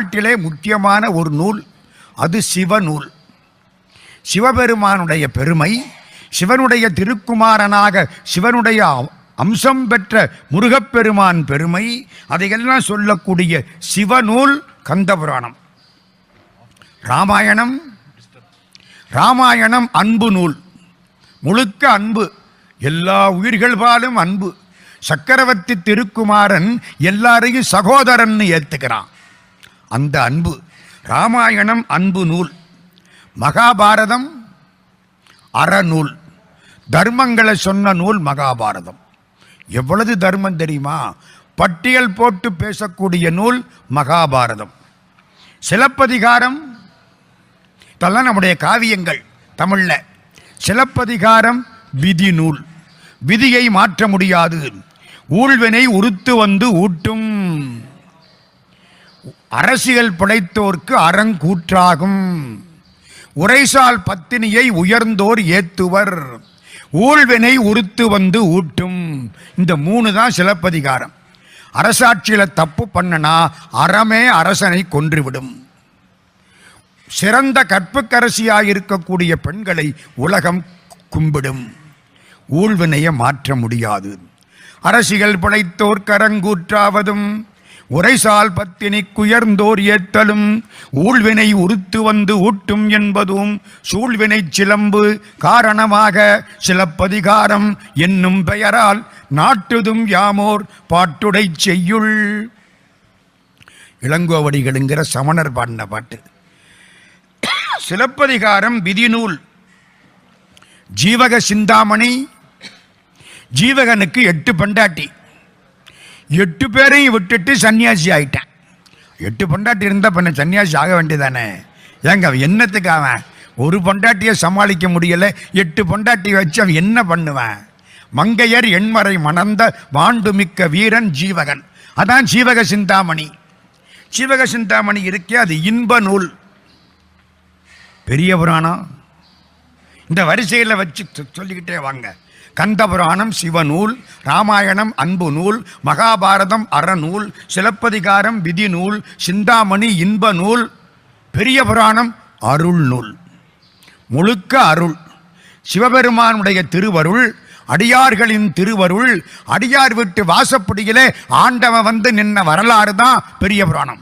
நாட்டிலே முக்கியமான ஒரு நூல், அது சிவநூல். சிவபெருமானுடைய பெருமை, சிவனுடைய திருக்குமாரனாக சிவனுடைய அம்சம் பெற்ற முருகப்பெருமான் பெருமை, அதையெல்லாம் சொல்லக்கூடிய சிவநூல் கந்தபுராணம். ராமாயணம் அன்பு நூல், முழுக்க அன்பு, எல்லா உயிர்கள்பாலும் அன்பு. சக்கரவர்த்தி திருக்குமாரன் எல்லாரையும் சகோதரன் ஏத்துக்கிறான். அந்த அன்பு ராமாயணம் அன்பு நூல். மகாபாரதம் அறநூல், தர்மங்களை சொன்ன நூல் மகாபாரதம். எவ்வளவு தர்மம் தெரியுமா? பட்டியல் போட்டு பேசக்கூடிய நூல் மகாபாரதம். சிலப்பதிகாரம், இதெல்லாம் நம்முடைய காவியங்கள் தமிழ்ல. சிலப்பதிகாரம் விதி நூல், விதியை மாற்ற முடியாது, ஊழ்வினை உறுத்து வந்து ஊட்டும், அரசியல் பிழைத்தோர்க்கு அறங்கூற்றாகும், உரைசால் பத்தினியை உயர்ந்தோர் ஏத்துவர், ஊழ்வினை உறுத்து வந்து ஊட்டும். இந்த 3 தான் சிலப்பதிகாரம். அரசாட்சியில தப்பு பண்ணனா அறமே அரசனை கொன்றுவிடும். சிறந்த கற்புக்கரசியாயிருக்கக்கூடிய பெண்களை உலகம் கும்பிடும். ஊழ்வினையை மாற்ற முடியாது. அரசியல் பிழைத்தோர் கரங்கூற்றாவதும், உரைசால் பத்தினி குயர்ந்தோர் ஏத்தலும், ஊழ்வினை உறுத்து வந்து ஊட்டும் என்பதும் சூழ்வினை சிலம்பு காரணமாக சிலப்பதிகாரம் என்னும் பெயரால் நாட்டுதும் யாமோர் பாட்டுடை செய்யுள். இளங்கோவடிகளுங்கிற சமணர் பாடின பாட்டு. சிலப்பதிகாரம் விதிநூல். ஜீவக சிந்தாமணி, ஜீவகனுக்கு 8 பெண்டாட்டி. 8 பேரையும் விட்டுட்டு சன்னியாசி ஆயிட்டான். 8 பொண்டாட்டி இருந்தா பண்ண சன்னியாசி ஆக வேண்டியதானே? ஏங்க என்னத்துக்கு அவன் ஒரு பொண்டாட்டியை சமாளிக்க முடியல, 8 பொண்டாட்டி வச்சு அவன் என்ன பண்ணுவான்? மங்கையர் எண்மறை மணந்த வாண்டுமிக்க வீரன் ஜீவகன். அதான் ஜீவக சிந்தாமணி. ஜீவக சிந்தாமணி இருக்கே, அது இன்ப நூல். பெரிய புராணம் இந்த வரிசையில் வச்சு சொல்லிக்கிட்டே வாங்க. கந்தபுராணம் சிவநூல், ராமாயணம் அன்பு நூல், மகாபாரதம் அறநூல், சிலப்பதிகாரம் விதி நூல், சிந்தாமணி இன்ப நூல், பெரிய புராணம் அருள் நூல். முழுக்க அருள். சிவபெருமானுடைய திருவருள், அடியார்களின் திருவருள், அடியார் விட்டு வாசப்படியிலே ஆண்டவன் வந்து நின்ன வரலாறு தான் பெரிய புராணம்.